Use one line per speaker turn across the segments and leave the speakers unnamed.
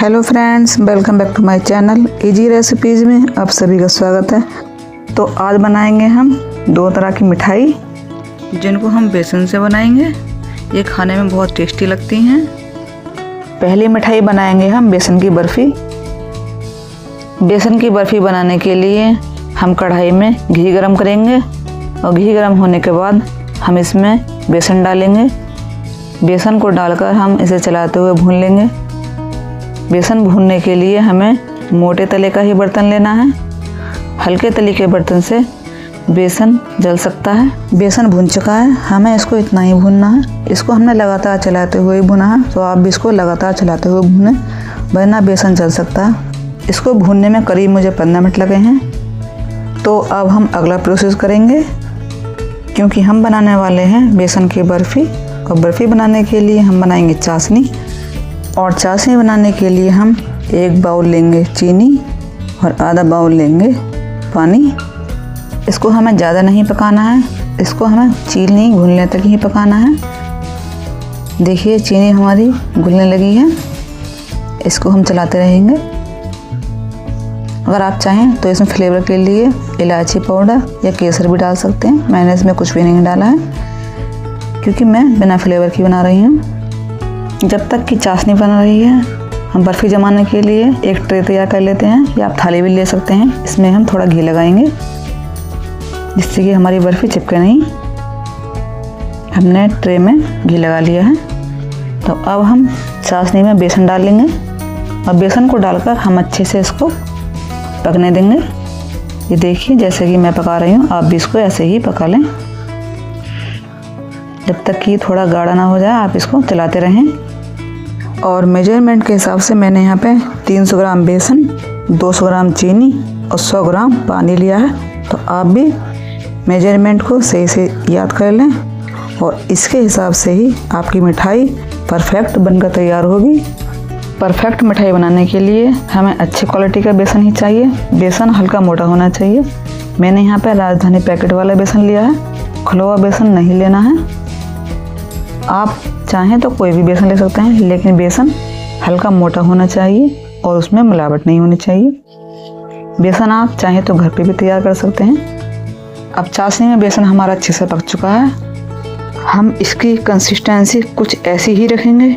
Hello friends, welcome back to my channel easy recipes में आप सभी का स्वागत है। तो आज बनाएंगे हम दो तरह की मिठाई जिनको हम बेसन से बनाएंगे। ये खाने में बहुत टेस्टी लगती हैं। पहली मिठाई बनाएंगे हम बेसन की बर्फ़ी। बेसन की बर्फ़ी बनाने के लिए हम कढ़ाई में घी गरम करेंगे और घी गरम होने के बाद हम इसमें बेसन डालेंगे। बेसन को डालकर हम इसे चलाते हुए भून लेंगे। बेसन भूनने के लिए हमें मोटे तले का ही बर्तन लेना है। हल्के तले के बर्तन से बेसन जल सकता है। बेसन भून चुका है, हमें इसको इतना ही भूनना है। इसको हमने लगातार चलाते हुए भुना है, तो आप भी इसको लगातार चलाते हुए भूनें, वरना बेसन जल सकता है। इसको भूनने में करीब मुझे 15 मिनट लगे हैं। तो अब हम अगला प्रोसेस करेंगे, क्योंकि हम बनाने वाले हैं बेसन की बर्फ़ी। और बर्फ़ी बनाने के लिए हम बनाएंगे चाशनी, और चाशनी बनाने के लिए हम 1 बाउल लेंगे चीनी और आधा बाउल लेंगे पानी। इसको हमें ज़्यादा नहीं पकाना है, इसको हमें चीनी घुलने तक ही पकाना है। देखिए चीनी हमारी घुलने लगी है, इसको हम चलाते रहेंगे। अगर आप चाहें तो इसमें फ्लेवर के लिए इलायची पाउडर या केसर भी डाल सकते हैं। मैंने इसमें कुछ भी नहीं डाला है, क्योंकि मैं बिना फ्लेवर की बना रही हूँ। जब तक कि चाशनी बन रही है, हम बर्फ़ी जमाने के लिए एक ट्रे तैयार कर लेते हैं, या आप थाली भी ले सकते हैं। इसमें हम थोड़ा घी लगाएंगे, जिससे कि हमारी बर्फ़ी चिपके नहीं। हमने ट्रे में घी लगा लिया है। तो अब हम चाशनी में बेसन डाल लेंगे और बेसन को डालकर हम अच्छे से इसको पकने देंगे। ये देखिए, जैसे कि मैं पका रही हूँ, आप भी इसको ऐसे ही पका लें। जब तक कि थोड़ा गाढ़ा ना हो जाए, आप इसको चलाते रहें। और मेजरमेंट के हिसाब से मैंने यहाँ पे 300 ग्राम बेसन, 200 ग्राम चीनी और 100 ग्राम पानी लिया है। तो आप भी मेजरमेंट को सही से याद कर लें, और इसके हिसाब से ही आपकी मिठाई परफेक्ट बनकर तैयार होगी। परफेक्ट मिठाई बनाने के लिए हमें अच्छी क्वालिटी का बेसन ही चाहिए। बेसन हल्का मोटा होना चाहिए। मैंने यहाँ पे राजधानी पैकेट वाला बेसन लिया है, खुला बेसन नहीं लेना है। आप चाहें तो कोई भी बेसन ले सकते हैं, लेकिन बेसन हल्का मोटा होना चाहिए और उसमें मिलावट नहीं होनी चाहिए। बेसन आप चाहें तो घर पे भी तैयार कर सकते हैं। अब चाशनी में बेसन हमारा अच्छे से पक चुका है। हम इसकी कंसिस्टेंसी कुछ ऐसी ही रखेंगे।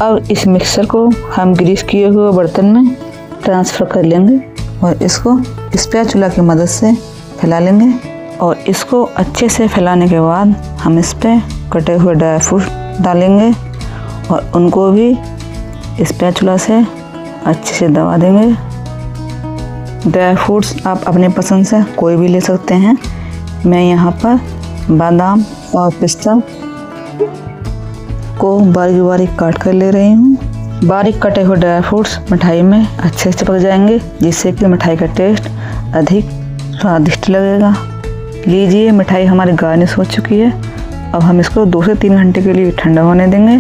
अब इस मिक्सर को हम ग्रीस किए हुए बर्तन में ट्रांसफ़र कर लेंगे और इसको स्पैचुला की मदद से फैला लेंगे। और इसको अच्छे से फैलाने के बाद हम इस पर कटे हुए ड्राई फ्रूट डालेंगे और उनको भी स्पैचुला से अच्छे से दबा देंगे। ड्राई फ्रूट्स आप अपने पसंद से कोई भी ले सकते हैं। मैं यहाँ पर बादाम और पिस्ता को बारीक बारीक काट कर ले रही हूँ। बारीक कटे हुए ड्राई फ्रूट्स मिठाई में अच्छे से चिपक जाएंगे, जिससे कि मिठाई का टेस्ट अधिक स्वादिष्ट लगेगा। लीजिए, मिठाई हमारी गार्निश हो चुकी है। अब हम इसको 2 से 3 घंटे के लिए ठंडा होने देंगे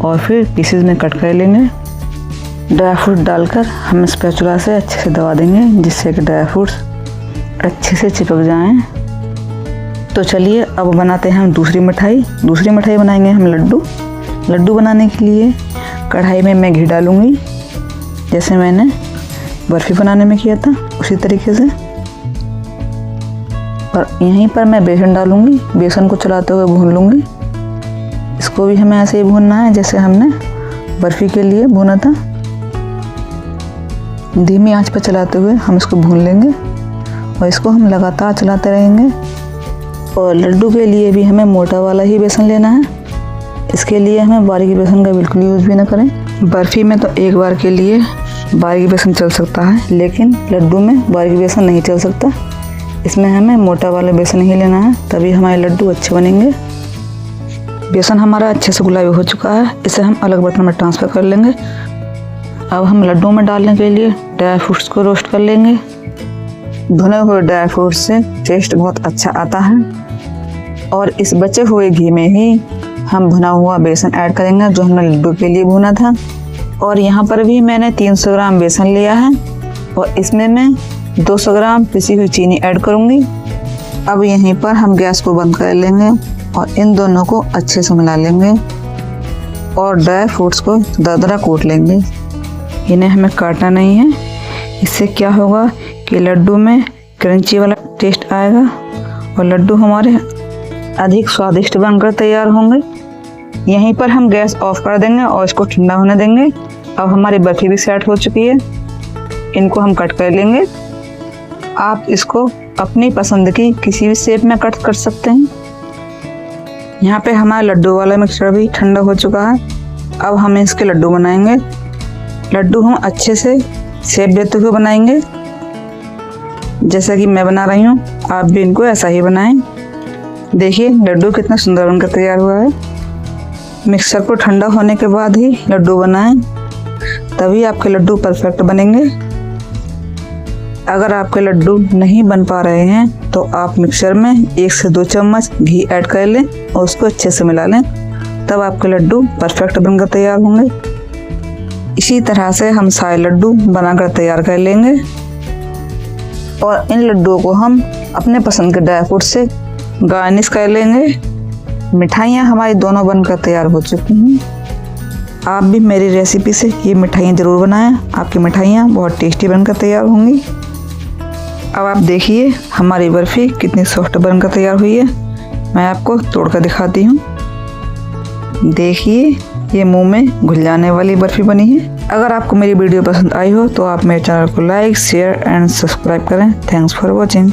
और फिर पीसेस में कट कर लेंगे। ड्राई फ्रूट डालकर हम स्पैचुला से अच्छे से दबा देंगे, जिससे कि ड्राई फ्रूट्स अच्छे से चिपक जाएं। तो चलिए अब बनाते हैं हम दूसरी मिठाई। दूसरी मिठाई बनाएंगे हम लड्डू। लड्डू बनाने के लिए कढ़ाई में मैं घी डालूँगी, जैसे मैंने बर्फ़ी बनाने में किया था उसी तरीके से। और यहीं पर मैं बेसन डालूँगी। बेसन को चलाते हुए भून लूँगी। इसको भी हमें ऐसे ही भूनना है जैसे हमने बर्फ़ी के लिए भूना था। धीमी आंच पर चलाते हुए हम इसको भून लेंगे और इसको हम लगातार चलाते रहेंगे। और लड्डू के लिए भी हमें मोटा वाला ही बेसन लेना है। इसके लिए हमें बारीक बेसन का बिल्कुल यूज़ भी ना करें। बर्फ़ी में तो एक बार के लिए बारीक बेसन चल सकता है, लेकिन लड्डू में बारीक बेसन नहीं चल सकता। इसमें हमें मोटा वाला बेसन ही लेना है, तभी हमारे लड्डू अच्छे बनेंगे। बेसन हमारा अच्छे से गुलाबी हो चुका है। इसे हम अलग बर्तन में ट्रांसफ़र कर लेंगे। अब हम लड्डू में डालने के लिए ड्राई फ्रूट्स को रोस्ट कर लेंगे। भुने हुए ड्राई फ्रूट्स से टेस्ट बहुत अच्छा आता है। और इस बचे हुए घी में ही हम भुना हुआ बेसन ऐड करेंगे, जो हमने लड्डू के लिए भुना था। और यहाँ पर भी मैंने 300 ग्राम बेसन लिया है और इसमें मैं 200 ग्राम पिसी हुई चीनी ऐड करूँगी। अब यहीं पर हम गैस को बंद कर लेंगे और इन दोनों को अच्छे से मिला लेंगे और ड्राई फ्रूट्स को दरदरा कूट लेंगे। इन्हें हमें काटना नहीं है। इससे क्या होगा कि लड्डू में क्रंची वाला टेस्ट आएगा और लड्डू हमारे अधिक स्वादिष्ट बनकर तैयार होंगे। यहीं पर हम गैस ऑफ कर देंगे और इसको ठंडा होने देंगे। अब हमारी बर्फी भी सेट हो चुकी है, इनको हम कट कर लेंगे। आप इसको अपनी पसंद की किसी भी शेप में कट कर सकते हैं। यहाँ पे हमारा लड्डू वाला मिक्सचर भी ठंडा हो चुका है। अब हम इसके लड्डू बनाएंगे। लड्डू हम अच्छे से शेप देते हुए बनाएंगे, जैसा कि मैं बना रही हूँ। आप भी इनको ऐसा ही बनाएं। देखिए लड्डू कितना सुंदर बनकर तैयार हुआ है। मिक्सर को ठंडा होने के बाद ही लड्डू बनाएं, तभी आपके लड्डू परफेक्ट बनेंगे। अगर आपके लड्डू नहीं बन पा रहे हैं तो आप मिक्सर में 1 से 2 चम्मच घी ऐड कर लें और उसको अच्छे से मिला लें, तब आपके लड्डू परफेक्ट बनकर तैयार होंगे। इसी तरह से हम सारे लड्डू बनाकर तैयार कर लेंगे और इन लड्डुओं को हम अपने पसंद के ड्राई फ्रूट से गार्निश कर लेंगे। मिठाइयाँ हमारी दोनों बनकर तैयार हो चुकी हैं। आप भी मेरी रेसिपी से ये मिठाइयाँ ज़रूर बनाएं, आपकी मिठाइयाँ बहुत टेस्टी बनकर तैयार होंगी। अब आप देखिए हमारी बर्फ़ी कितनी सॉफ्ट बनकर तैयार हुई है। मैं आपको तोड़कर दिखाती हूँ। देखिए ये मुंह में घुल जाने वाली बर्फ़ी बनी है। अगर आपको मेरी वीडियो पसंद आई हो तो आप मेरे चैनल को लाइक, शेयर एंड सब्सक्राइब करें। Thanks for watching.